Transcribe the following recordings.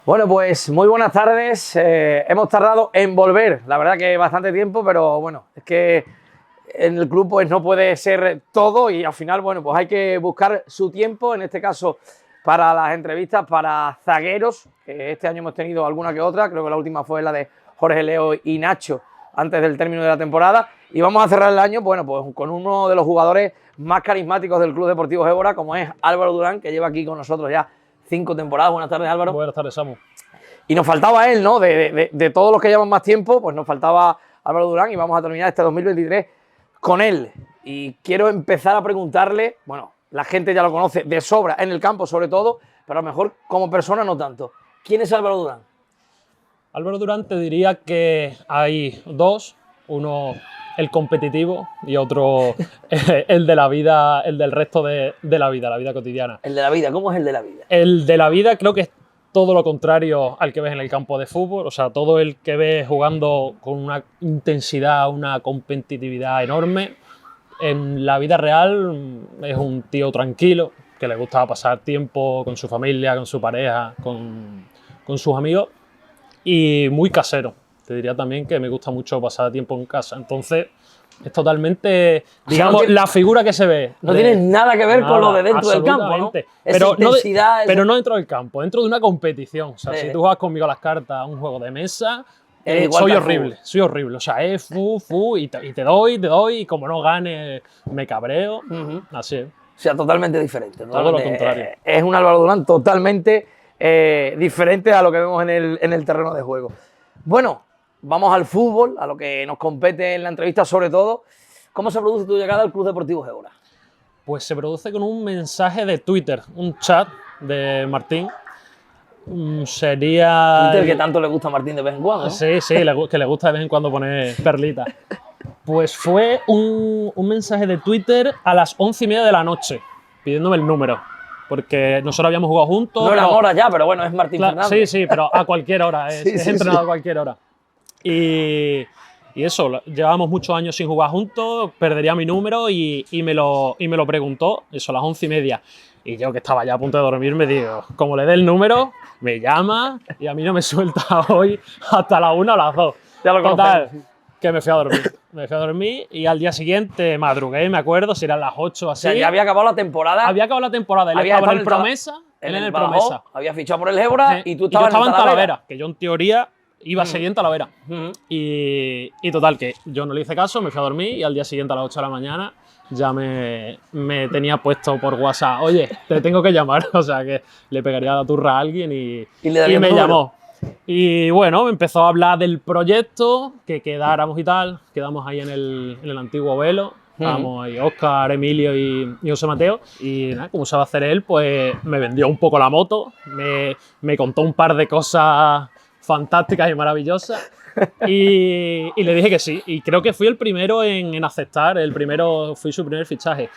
Bueno, pues muy buenas tardes. Hemos tardado en volver, la verdad que bastante tiempo, pero bueno, es que en el club pues no puede ser todo y al final, bueno, pues hay que buscar su tiempo, en este caso para las entrevistas, para zagueros, que este año hemos tenido alguna que otra, creo que la última fue la de Jorge Leo y Nacho antes del término de la temporada, y vamos a cerrar el año, bueno, pues con uno de los jugadores más carismáticos del Club Deportivo Évora, como es Álvaro Durán, que lleva aquí con nosotros ya 5 temporadas. Buenas tardes, Álvaro. Buenas tardes, Samu. Y nos faltaba él, ¿no? De todos los que llevan más tiempo, pues nos faltaba Álvaro Durán y vamos a terminar este 2023 con él. Y quiero empezar a preguntarle, bueno, la gente ya lo conoce de sobra, en el campo sobre todo, pero a lo mejor como persona no tanto. ¿Quién es Álvaro Durán? Álvaro Durán, te diría que hay dos, uno el competitivo y otro el de la vida, el del resto de la vida cotidiana. El de la vida, ¿cómo es el de la vida? El de la vida creo que es todo lo contrario al que ves en el campo de fútbol, o sea, todo el que ves jugando con una intensidad, una competitividad enorme. En la vida real es un tío tranquilo, que le gusta pasar tiempo con su familia, con su pareja, con sus amigos, y muy casero. Te diría también que me gusta mucho pasar tiempo en casa. Entonces, es totalmente, digamos, no tiene, la figura que se ve. No tiene nada que ver con lo de dentro del campo, ¿no? Pero no dentro del campo, dentro de una competición. O sea, si tú juegas conmigo a las cartas, un juego de mesa, soy horrible. O sea, es y te doy, y como no gane, me cabreo. Así es. O sea, totalmente diferente. Todo lo contrario. Es un Álvaro Durán totalmente diferente a lo que vemos en el terreno de juego. Bueno, vamos al fútbol, a lo que nos compete en la entrevista sobre todo. ¿Cómo se produce tu llegada al Club Deportivo Évora? Pues se produce con un mensaje de Twitter, un chat de Martín. Sería... Twitter que tanto le gusta a Martín de vez en cuando, ¿no? Sí, que le gusta de vez en cuando poner perlitas. Pues fue un mensaje de Twitter a las 11:30 de la noche, pidiéndome el número. Porque nosotros habíamos jugado juntos. No eran horas ya, pero bueno, es Martín Fernández. Sí, pero a cualquier hora, es entrenado a cualquier hora. Y eso, llevábamos muchos años sin jugar juntos, perdería mi número y me lo preguntó, eso, a las 11:30. Y yo, que estaba ya a punto de dormir, me digo, como le dé el número, me llama y a mí no me suelta hoy hasta las 1 o las 2. Ya lo Total, que me fui a dormir. Me fui a dormir y al día siguiente madrugué, me acuerdo, si eran las 8 o así. O sea, ya había acabado la temporada. Había acabado la temporada, él estaba en el Promesa. Él en el Promesa. Había fichado por el Évora y tú estabas en Talavera. Que yo en teoría iba a seguir en Talavera. Y total, que yo no le hice caso, me fui a dormir y al día siguiente a las 8 de la mañana ya me tenía puesto por WhatsApp, oye, te tengo que llamar. O sea, que le pegaría la turra a alguien y me llamó. Y bueno, me empezó a hablar del proyecto, que quedáramos y tal. Quedamos ahí en el antiguo Velo. Estábamos ahí Óscar, Emilio y José Mateo. Y nada, como sabe hacer él, pues me vendió un poco la moto. Me contó un par de cosas fantásticas y maravillosas. Y le dije que sí. Y creo que fui el primero en aceptar. Fui su primer fichaje.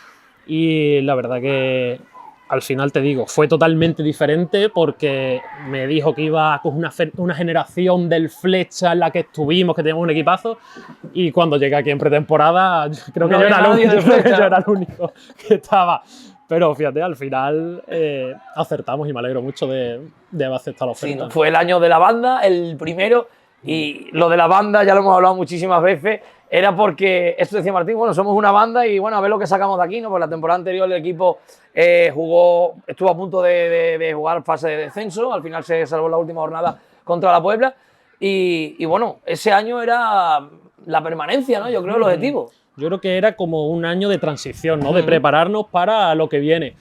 Y la verdad que al final, te digo, fue totalmente diferente porque me dijo que iba con una generación del Flecha en la que estuvimos, que teníamos un equipazo, y cuando llegué aquí en pretemporada, creo que yo era el único que estaba. Pero fíjate, al final acertamos y me alegro mucho de haber aceptado la oferta. Sí, ¿no? Fue el año de la banda, el primero, y lo de la banda ya lo hemos hablado muchísimas veces. Era porque, esto decía Martín, bueno, somos una banda y bueno, a ver lo que sacamos de aquí, ¿no? Porque la temporada anterior el equipo estuvo a punto de jugar fase de descenso, al final se salvó la última jornada contra la Puebla y bueno, ese año era la permanencia, ¿no? Yo creo el objetivo. Yo creo que era como un año de transición, ¿no? De prepararnos para lo que viene.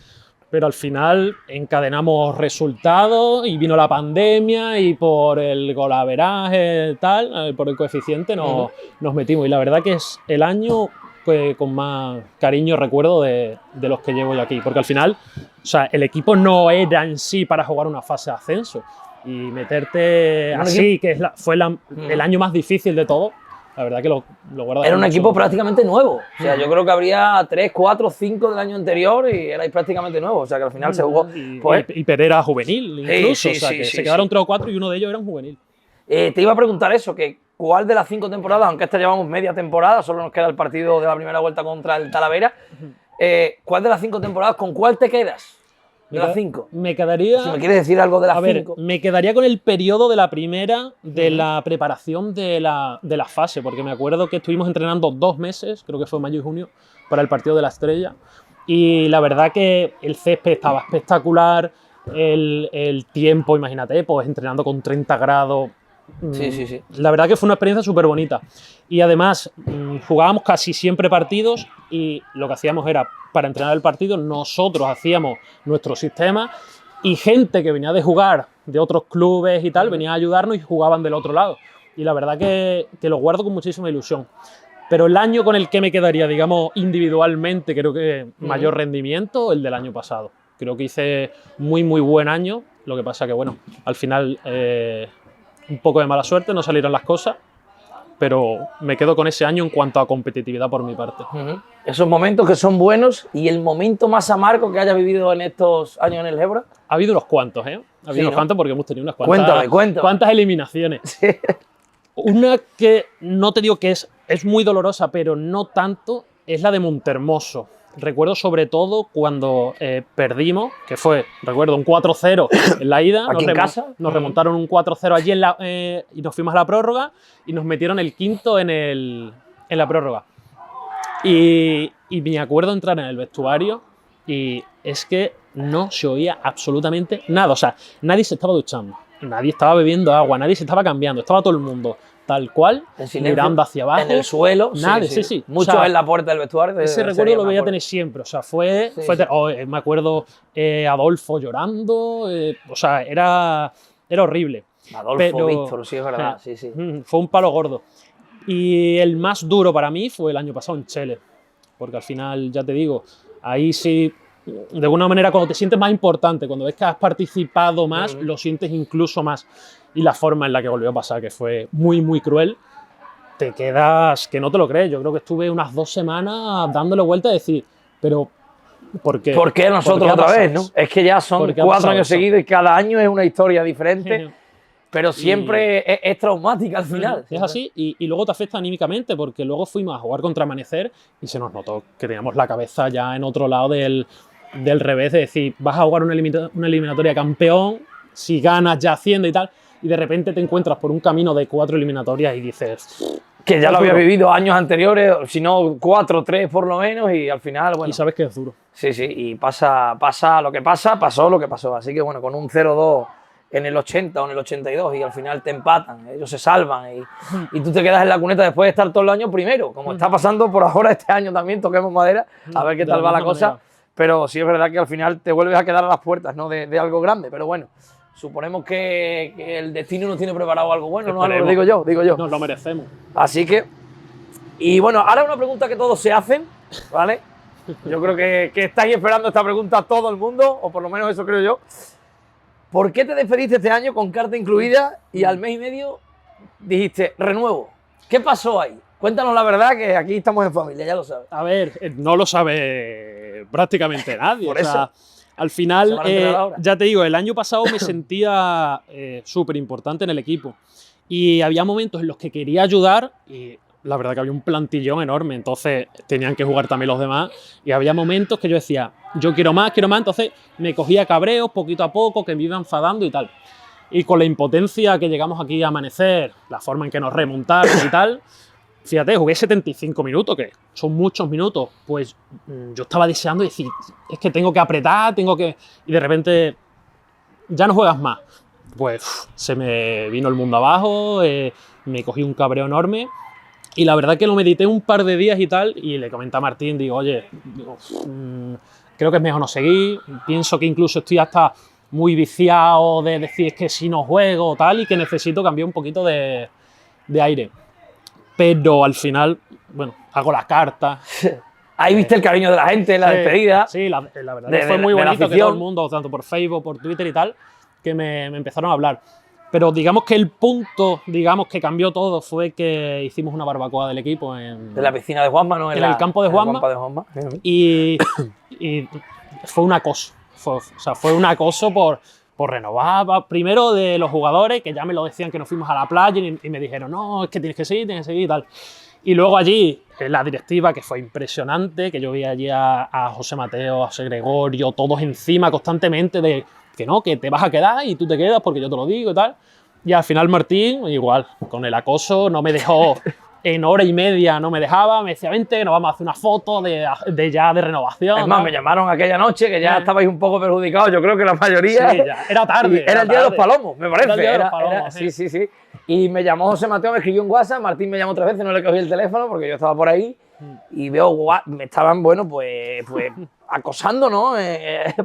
Pero al final encadenamos resultados y vino la pandemia y por el golaveraje tal, por el coeficiente nos metimos. Y la verdad que es el año que con más cariño recuerdo de los que llevo yo aquí. Porque al final, o sea, el equipo no era en sí para jugar una fase de ascenso. Y meterte así, que fue el año más difícil de todo, la verdad que lo guarda. Era un equipo prácticamente nuevo. O sea, yo creo que habría 3, 4, 5 del año anterior y erais prácticamente nuevos. O sea, que al final se jugó. Y Pereira juvenil, incluso. Se quedaron 3 o 4 y uno de ellos era un juvenil. Te iba a preguntar eso, que ¿cuál de las 5 temporadas, aunque esta llevamos media temporada, solo nos queda el partido de la primera vuelta contra el Talavera, ¿cuál de las 5 temporadas, con cuál te quedas? De las 5. Me quedaría... Si me quieres decir algo de las 5. Me quedaría con el periodo de la primera, de la preparación de la fase, porque me acuerdo que estuvimos entrenando 2 meses, creo que fue mayo y junio, para el partido de la Estrella, y la verdad que el césped estaba espectacular, el tiempo, imagínate, pues entrenando con 30 grados. Sí. La verdad que fue una experiencia súper bonita. Y además jugábamos casi siempre partidos y lo que hacíamos era, para entrenar el partido, nosotros hacíamos nuestro sistema y gente que venía de jugar de otros clubes y tal, venía a ayudarnos y jugaban del otro lado. Y la verdad que lo guardo con muchísima ilusión. Pero el año con el que me quedaría, digamos, individualmente, creo que mayor rendimiento, el del año pasado. Creo que hice muy buen año, lo que pasa que, bueno, al final un poco de mala suerte, no salieron las cosas, pero me quedo con ese año en cuanto a competitividad por mi parte. Esos momentos que son buenos y el momento más amargo que hayas vivido en estos años en el Gebra. Ha habido unos cuantos, ¿eh? Ha habido unos cuantos porque hemos tenido unas cuantas, Cuéntame. cuantas eliminaciones. Sí. Una que no te digo que es muy dolorosa, pero no tanto, es la de Montermoso. Recuerdo sobre todo cuando perdimos, que fue, recuerdo, un 4-0 en la ida. ¿Aquí en casa? Nos remontaron un 4-0 allí y nos fuimos a la prórroga y nos metieron el quinto en la prórroga. Y me acuerdo entrar en el vestuario y es que no se oía absolutamente nada. O sea, nadie se estaba duchando, nadie estaba bebiendo agua, nadie se estaba cambiando, estaba todo el mundo tal cual, mirando hacia abajo. En el suelo. Nada, sí. Muchos, o sea, en la puerta del vestuario. Ese recuerdo lo voy a tener siempre. O sea, me acuerdo Adolfo llorando. O sea, era horrible. Adolfo, Víctor, sí, es verdad. Sí. Fue un palo gordo. Y el más duro para mí fue el año pasado en Chile. Porque al final, ya te digo, ahí sí, de alguna manera, cuando te sientes más importante, cuando ves que has participado más, lo sientes incluso más. Y la forma en la que volvió a pasar, que fue muy cruel, te quedas que no te lo crees. Yo creo que estuve unas 2 semanas dándole vuelta y decir, pero ¿por qué? ¿Por qué nosotros otra vez, no? Es que ya son 4 años seguidos y cada año es una historia diferente, pero siempre es traumática al final. Es así, y luego te afecta anímicamente, porque luego fuimos a jugar contra Amanecer y se nos notó que teníamos la cabeza ya en otro lado del revés, de decir, vas a jugar una eliminatoria campeón, si ganas ya haciendo y tal, y de repente te encuentras por un camino de 4 eliminatorias y dices... Que ya lo había vivido años anteriores, si no 4, 3 por lo menos, y al final, bueno... Y sabes que es duro. Sí, y pasa lo que pasa, pasó lo que pasó. Así que bueno, con un 0-2 en el 80 o en el 82 y al final te empatan, ellos se salvan y tú te quedas en la cuneta después de estar todos los años primero, como está pasando por ahora este año también, toquemos madera, a ver qué tal va la cosa. Pero sí es verdad que al final te vuelves a quedar a las puertas, ¿no? de algo grande, pero bueno. Suponemos que el destino nos tiene preparado algo bueno, ¿no? Lo digo yo. Nos lo merecemos. Así que... Y bueno, ahora una pregunta que todos se hacen, ¿vale? Yo creo que estáis esperando esta pregunta todo el mundo, o por lo menos eso creo yo. ¿Por qué te despediste este año con carta incluida y al mes y medio dijiste renuevo? ¿Qué pasó ahí? Cuéntanos la verdad, que aquí estamos en familia, ya lo sabes. A ver, no lo sabe prácticamente nadie. Por eso. Al final, ya te digo, el año pasado me sentía súper importante en el equipo y había momentos en los que quería ayudar y la verdad que había un plantillón enorme, entonces tenían que jugar también los demás y había momentos que yo decía, yo quiero más, entonces me cogía cabreos poquito a poco, que me iba enfadando y tal. Y con la impotencia que llegamos aquí a Amanecer, la forma en que nos remontaron y tal, fíjate, jugué 75 minutos, que son muchos minutos, pues yo estaba deseando decir, es que tengo que apretar, y de repente ya no juegas más. Pues se me vino el mundo abajo, me cogí un cabreo enorme y la verdad que lo medité un par de días y tal, y le comenté a Martín, digo, oye, creo que es mejor no seguir, pienso que incluso estoy hasta muy viciado de decir es que si no juego tal y que necesito cambiar un poquito de aire. Pero al final, bueno, hago la carta. Ahí viste el cariño de la gente, la despedida. Sí, la verdad que fue muy bonito que todo el mundo, tanto por Facebook, por Twitter y tal, que me empezaron a hablar. Pero digamos que el punto, que cambió todo fue que hicimos una barbacoa del equipo en la piscina de Juanma, ¿no? En el campo de Juanma. Y fue un acoso. Fue un acoso por renovar, primero de los jugadores, que ya me lo decían que nos fuimos a la playa y me dijeron, no, es que tienes que seguir y tal. Y luego allí, la directiva, que fue impresionante, que yo vi allí a José Mateo, a José Gregorio, todos encima constantemente de que no, que te vas a quedar y tú te quedas porque yo te lo digo y tal. Y al final Martín, igual, con el acoso, no me dejó, en hora y media no me dejaba, me decía, vente, nos vamos a hacer una foto de renovación. Es más, me llamaron aquella noche que ya estabais un poco perjudicados, yo creo que la mayoría. Sí, ya, era tarde. Era el día de los palomos, me parece. Era el día de los palomos, sí. Y me llamó José Mateo, me escribió un WhatsApp, Martín me llamó 3 veces, no le cogí el teléfono porque yo estaba por ahí y veo, me estaban, bueno, pues acosando, ¿no?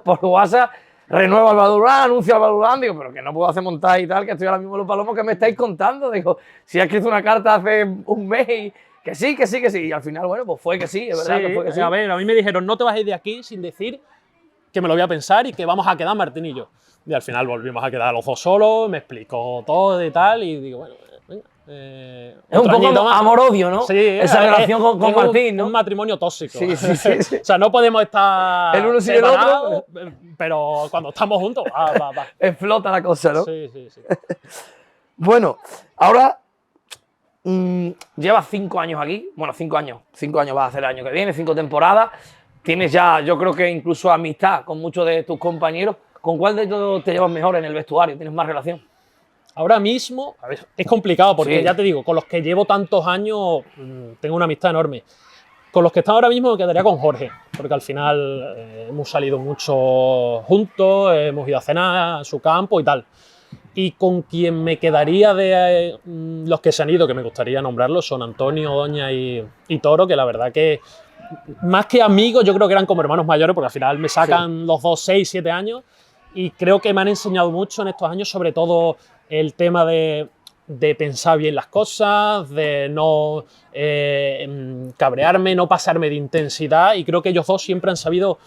Por WhatsApp. Renueva Álvaro Durán, anuncia Álvaro Durán, digo, pero que no puedo hacer montaje y tal, que estoy ahora mismo en los palomos, que me estáis contando, digo, si has escrito una carta hace un mes y que sí, y al final, bueno, pues fue que sí, es verdad que fue que sí. A ver, a mí me dijeron, no te vas a ir de aquí sin decir que me lo voy a pensar y que vamos a quedar Martín y yo. Y al final volvimos a quedar los dos solos, me explicó todo y tal, y digo, bueno, venga. Es un poco amor-odio, ¿no? Sí, esa relación con Martín, ¿no? Un matrimonio tóxico. Sí. O sea, no podemos estar el uno sin el otro, pero cuando estamos juntos, va. Explota la cosa, ¿no? Sí. Bueno, ahora llevas 5 años aquí. Bueno, 5 años. 5 años vas a hacer el año que viene, 5 temporadas. Tienes ya, yo creo que incluso amistad con muchos de tus compañeros. ¿Con cuál de todos te llevas mejor en el vestuario? ¿Tienes más relación? Ahora mismo, a ver, es complicado porque Sí. ya te digo, con los que llevo tantos años tengo una amistad enorme. Con los que están ahora mismo me quedaría con Jorge, porque al final hemos salido mucho juntos, hemos ido a cenar a su campo y tal. Y con quien me quedaría de los que se han ido, que me gustaría nombrarlos, son Antonio, Doña y Toro, que la verdad que más que amigos yo creo que eran como hermanos mayores, porque al final me sacan los dos 6, 7 años y creo que me han enseñado mucho en estos años, sobre todo el tema de pensar bien las cosas, de no cabrearme, no pasarme de intensidad, y creo que ellos dos siempre han sabido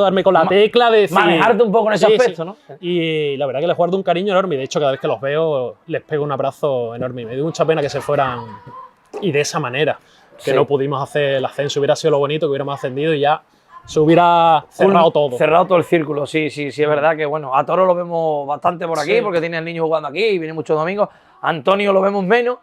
darme con la tecla de decir, manejarte un poco en ese aspecto, ¿no? Y la verdad que les guardo un cariño enorme, y de hecho cada vez que los veo les pego un abrazo enorme, y me dio mucha pena que se fueran y de esa manera, que no pudimos hacer el ascenso. Hubiera sido lo bonito que hubiéramos ascendido y ya se hubiera cerrado todo. Cerrado todo el círculo, sí, es verdad que, bueno, a Toro lo vemos bastante por aquí, porque tiene el niño jugando aquí y viene muchos domingos. Antonio lo vemos menos,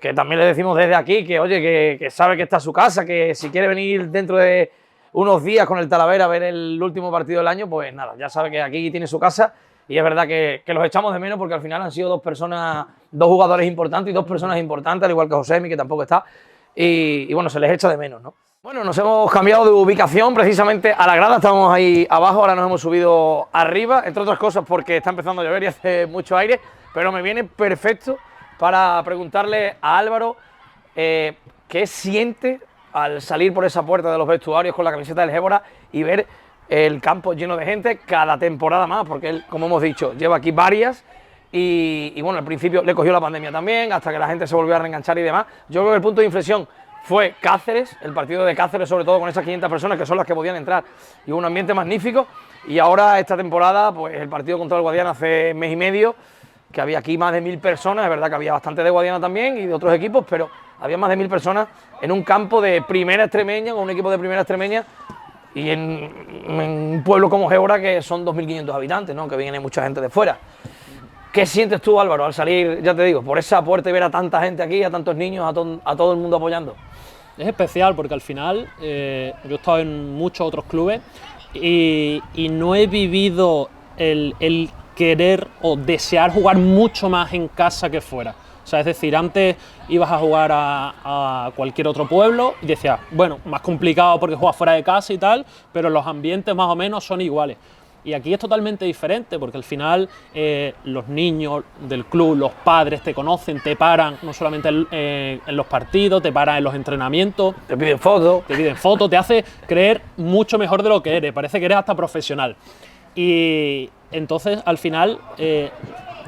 que también le decimos desde aquí que, oye, que sabe que está su casa, que si quiere venir dentro de unos días con el Talavera a ver el último partido del año, pues nada, ya sabe que aquí tiene su casa. Y es verdad que los echamos de menos porque al final han sido dos jugadores importantes y dos personas importantes, al igual que Josemi, que tampoco está. Y bueno, se les echa de menos, ¿no? Bueno, nos hemos cambiado de ubicación precisamente a la grada, estábamos ahí abajo, ahora nos hemos subido arriba, entre otras cosas porque está empezando a llover y hace mucho aire, pero me viene perfecto para preguntarle a Álvaro qué siente al salir por esa puerta de los vestuarios con la camiseta del Gébora y ver el campo lleno de gente cada temporada más, porque él, como hemos dicho, lleva aquí varias. Y bueno, al principio le cogió la pandemia también, hasta que la gente se volvió a reenganchar y demás. Yo creo que el punto de inflexión fue Cáceres, el partido de Cáceres, sobre todo con esas 500 personas que son las que podían entrar, y un ambiente magnífico. Y ahora esta temporada, pues el partido contra el Guadiana hace mes y medio, que había aquí más de 1000 personas, es verdad que había bastante de Guadiana también y de otros equipos, pero había más de 1000 personas en un campo de primera extremeña, con un equipo de primera extremeña, y en un pueblo como Gébora, que son 2500 habitantes, ¿no? Que viene mucha gente de fuera. ¿Qué sientes tú, Álvaro, al salir, ya te digo, por esa puerta y ver a tanta gente aquí, a tantos niños, a todo el mundo apoyando? Es especial porque al final yo he estado en muchos otros clubes y no he vivido el querer o desear jugar mucho más en casa que fuera. O sea, es decir, antes ibas a jugar a cualquier otro pueblo y decías, bueno, más complicado porque juegas fuera de casa y tal, pero los ambientes más o menos son iguales. Y aquí es totalmente diferente porque al final los niños del club, los padres te conocen, te paran no solamente en los partidos, te paran en los entrenamientos. Te piden fotos. Te piden fotos, te hace creer mucho mejor de lo que eres, parece que eres hasta profesional. Y entonces al final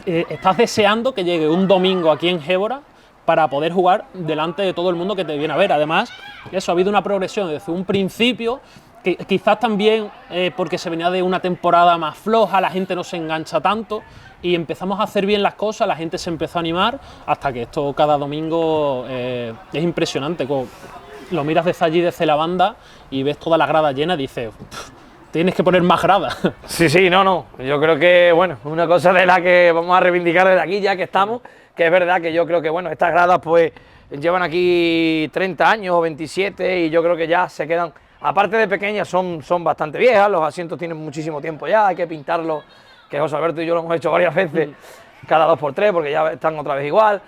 estás deseando que llegue un domingo aquí en Gébora para poder jugar delante de todo el mundo que te viene a ver. Además, eso, ha habido una progresión desde un principio, que quizás también porque se venía de una temporada más floja, la gente no se engancha tanto y empezamos a hacer bien las cosas, la gente se empezó a animar hasta que esto cada domingo es impresionante. Lo miras desde allí, desde la banda, y ves toda la grada llena y dices, tienes que poner más grada. Sí, no. Yo creo que, bueno, una cosa de la que vamos a reivindicar desde aquí, ya que estamos, que es verdad que yo creo que, bueno, estas gradas, pues, llevan aquí 30 años o 27 y yo creo que ya se quedan, aparte de pequeñas, son bastante viejas, los asientos tienen muchísimo tiempo ya, hay que pintarlos, que José Alberto y yo lo hemos hecho varias veces, cada 2x3, porque ya están otra vez igual.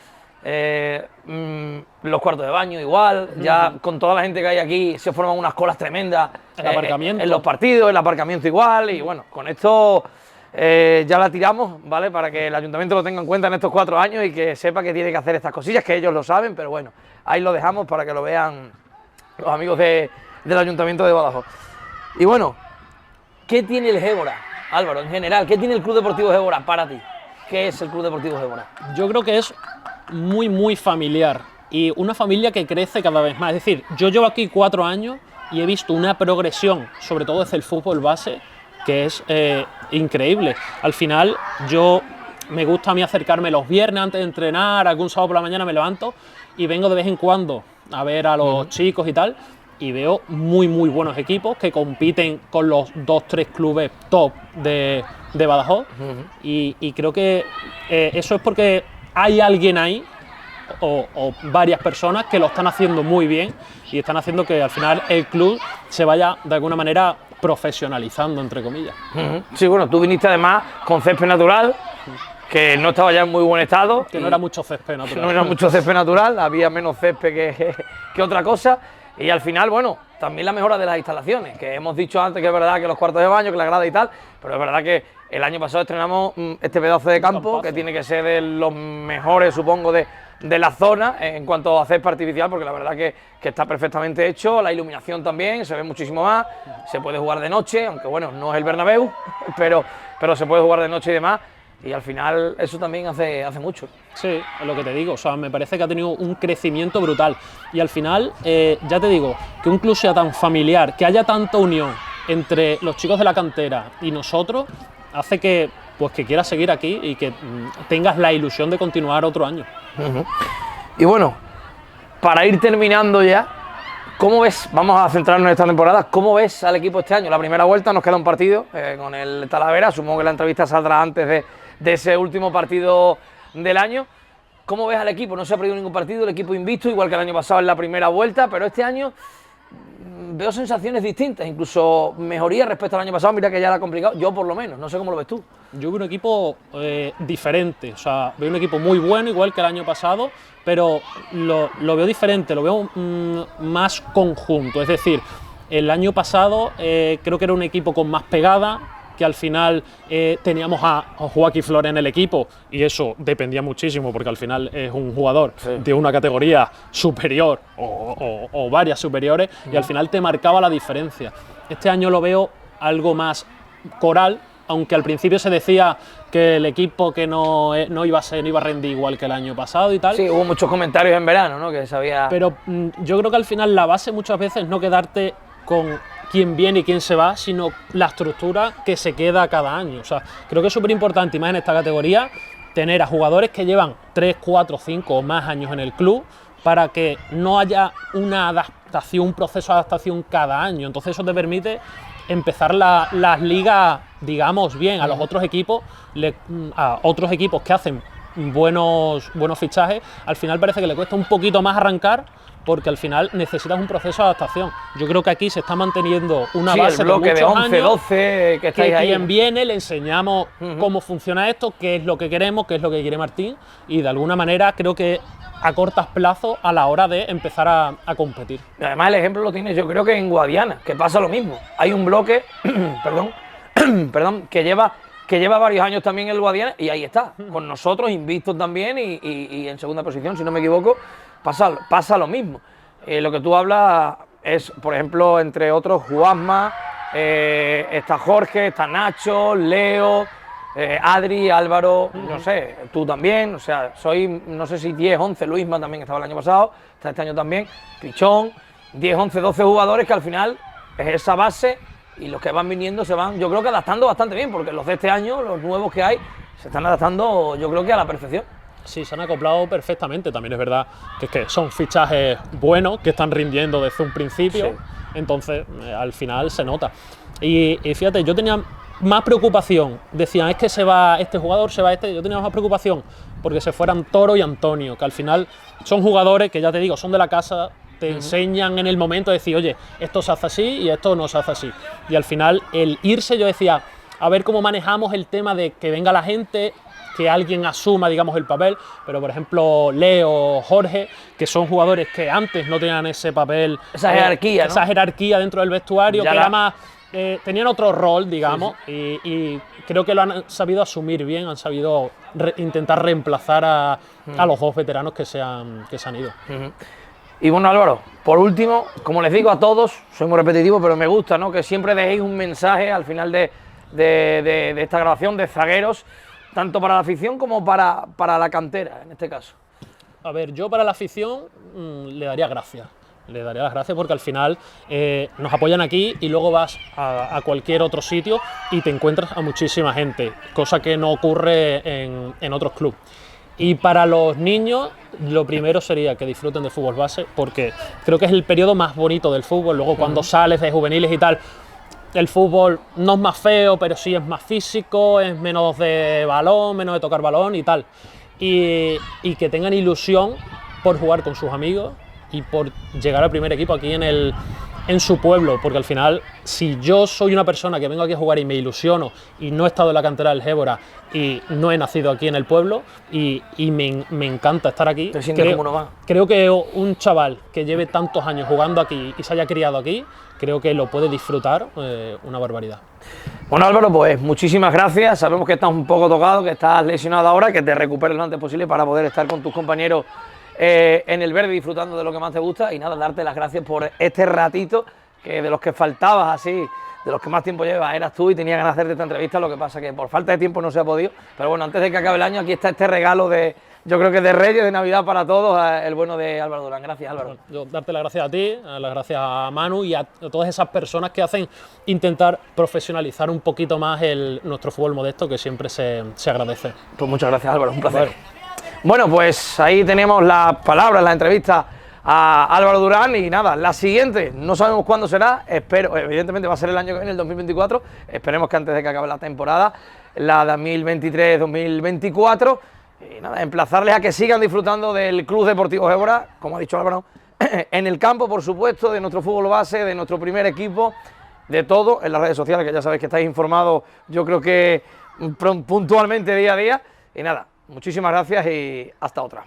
Los cuartos de baño igual, ya con toda la gente que hay aquí se forman unas colas tremendas en los partidos, el aparcamiento igual, y bueno, con esto ya la tiramos, ¿vale? Para que el ayuntamiento lo tenga en cuenta en estos 4 años y que sepa que tiene que hacer estas cosillas, que ellos lo saben, pero bueno, ahí lo dejamos para que lo vean los amigos del ayuntamiento de Badajoz. Y bueno, ¿qué tiene el Gébora, Álvaro, en general? ¿Qué tiene el Club Deportivo Gébora para ti? ¿Qué es el Club Deportivo Gébora? Yo creo que es muy familiar y una familia que crece cada vez más. Es decir, yo llevo aquí 4 años y he visto una progresión, sobre todo desde el fútbol base, que es increíble. Al final, me gusta a mí acercarme los viernes antes de entrenar, algún sábado por la mañana me levanto y vengo de vez en cuando a ver a los chicos y tal, y veo muy buenos equipos que compiten con los 2-3 clubes top de Badajoz, y creo que eso es porque hay alguien ahí o varias personas que lo están haciendo muy bien y están haciendo que al final el club se vaya de alguna manera profesionalizando, entre comillas. Sí, bueno, tú viniste además con césped natural, que no estaba ya en muy buen estado. Que no era mucho césped natural. No era mucho césped natural, había menos césped que otra cosa. Y al final, bueno, también la mejora de las instalaciones, que hemos dicho antes que es verdad que los cuartos de baño, que la grada y tal, pero es verdad que el año pasado estrenamos este pedazo de campo, que tiene que ser de los mejores, supongo, de la zona en cuanto a césped artificial, porque la verdad que está perfectamente hecho, la iluminación también, se ve muchísimo más, se puede jugar de noche, aunque bueno, no es el Bernabéu, pero se puede jugar de noche y demás, y al final eso también hace mucho. Sí, es lo que te digo, o sea, me parece que ha tenido un crecimiento brutal, y al final, ya te digo, que un club sea tan familiar, que haya tanta unión entre los chicos de la cantera y nosotros, hace que quieras seguir aquí y que tengas la ilusión de continuar otro año. Y bueno, para ir terminando ya, ¿cómo ves? Vamos a centrarnos en esta temporada. ¿Cómo ves al equipo este año? La primera vuelta nos queda un partido con el Talavera. Supongo que la entrevista saldrá antes de ese último partido del año. ¿Cómo ves al equipo? No se ha perdido ningún partido, el equipo invicto, igual que el año pasado en la primera vuelta, pero este año veo sensaciones distintas, incluso mejoría respecto al año pasado. Mira que ya era complicado, yo por lo menos, no sé cómo lo ves tú. Yo veo un equipo diferente, o sea, veo un equipo muy bueno, igual que el año pasado, pero lo veo diferente, lo veo más conjunto. Es decir, el año pasado creo que era un equipo con más pegada, que al final teníamos a Joaquín Flores en el equipo, y eso dependía muchísimo, porque al final es un jugador de una categoría superior o varias superiores, y al final te marcaba la diferencia. Este año lo veo algo más coral, aunque al principio se decía que el equipo que no iba a rendir igual que el año pasado y tal. Sí, hubo muchos comentarios en verano, ¿no? Que sabía. Pero yo creo que al final la base muchas veces es no quedarte con quién viene y quién se va, sino la estructura que se queda cada año. O sea, creo que es súper importante, y más en esta categoría, tener a jugadores que llevan 3, 4, 5 o más años en el club, para que no haya una adaptación, un proceso de adaptación cada año. Entonces eso te permite empezar las ligas, digamos, bien. A los otros equipos, a otros equipos que hacen buenos fichajes, al final parece que le cuesta un poquito más arrancar, porque al final necesitas un proceso de adaptación. Yo creo que aquí se está manteniendo una base el bloque de muchos 11, años, 12 que estáis ahí. Quien viene le enseñamos cómo funciona esto, qué es lo que queremos, qué es lo que quiere Martín, y de alguna manera creo que acortas plazo a la hora de empezar a competir. Y además el ejemplo lo tienes, yo creo que en Guadiana, que pasa lo mismo. Hay un bloque, perdón, que lleva varios años también el Guadiana, y ahí está, con nosotros, invictos también, y en segunda posición, si no me equivoco, pasa lo mismo. Lo que tú hablas es, por ejemplo, entre otros, Juanma, está Jorge, está Nacho, Leo, Adri, Álvaro, no sé, tú también, o sea, no sé si 10, 11, Luisma también estaba el año pasado, está este año también, Pichón, 10, 11, 12 jugadores que al final es esa base, y los que van viniendo se van, yo creo que adaptando bastante bien, porque los de este año, los nuevos que hay, se están adaptando, yo creo que a la perfección. Sí, se han acoplado perfectamente. También es verdad que son fichajes buenos, que están rindiendo desde un principio, entonces al final se nota. Y fíjate, yo tenía más preocupación, decían, es que se va este jugador, se va este, yo tenía más preocupación porque se fueran Toro y Antonio, que al final son jugadores que ya te digo, son de la casa, te enseñan en el momento de decir, oye, esto se hace así y esto no se hace así. Y al final el irse yo decía, a ver cómo manejamos el tema de que venga la gente, que alguien asuma, digamos, el papel, pero por ejemplo Leo, Jorge, que son jugadores que antes no tenían ese papel, esa jerarquía, ¿no? Esa jerarquía dentro del vestuario, ya que era más, tenían otro rol, digamos, sí. Y creo que lo han sabido asumir bien, han sabido intentar reemplazar a los dos veteranos que se han ido. Y bueno, Álvaro, por último, como les digo a todos, soy muy repetitivo, pero me gusta, ¿no?, que siempre dejéis un mensaje al final de esta grabación de zagueros, tanto para la afición como para la cantera, en este caso. A ver, yo para la afición le daría gracias. Le daría las gracias porque al final nos apoyan aquí y luego vas a cualquier otro sitio y te encuentras a muchísima gente, cosa que no ocurre en otros clubes. Y para los niños, lo primero sería que disfruten del fútbol base, porque creo que es el periodo más bonito del fútbol. Luego cuando sales de juveniles y tal, el fútbol no es más feo, pero sí es más físico, es menos de balón, menos de tocar balón y tal. Y que tengan ilusión por jugar con sus amigos y por llegar al primer equipo aquí en su pueblo, porque al final, si yo soy una persona que vengo aquí a jugar y me ilusiono y no he estado en la cantera del Gébora y no he nacido aquí en el pueblo y me encanta estar aquí, te sientes como uno más. Creo que un chaval que lleve tantos años jugando aquí y se haya criado aquí, creo que lo puede disfrutar una barbaridad. Bueno, Álvaro, pues muchísimas gracias. Sabemos que estás un poco tocado, que estás lesionado ahora, que te recuperes lo antes posible para poder estar con tus compañeros en el verde disfrutando de lo que más te gusta. Y nada, darte las gracias por este ratito, que de los que faltabas así, de los que más tiempo llevas, eras tú y tenía ganas de hacerte esta entrevista. Lo que pasa que por falta de tiempo no se ha podido. Pero bueno, antes de que acabe el año, aquí está este regalo yo creo que de Reyes, de Navidad para todos, el bueno de Álvaro Durán. Gracias, Álvaro. Bueno, yo darte las gracias a ti, las gracias a Manu y a todas esas personas que hacen intentar profesionalizar un poquito más nuestro fútbol modesto, que siempre se agradece. Pues muchas gracias, Álvaro, un placer. Bueno, pues ahí tenemos las palabras, la entrevista a Álvaro Durán y nada, la siguiente, no sabemos cuándo será, espero, evidentemente va a ser el año que viene, el 2024, esperemos que antes de que acabe la temporada, la 2023-2024, y nada, emplazarles a que sigan disfrutando del Club Deportivo Gébora, como ha dicho Álvaro, en el campo, por supuesto, de nuestro fútbol base, de nuestro primer equipo, de todo, en las redes sociales, que ya sabéis que estáis informados, yo creo que puntualmente día a día, y nada, muchísimas gracias y hasta otra.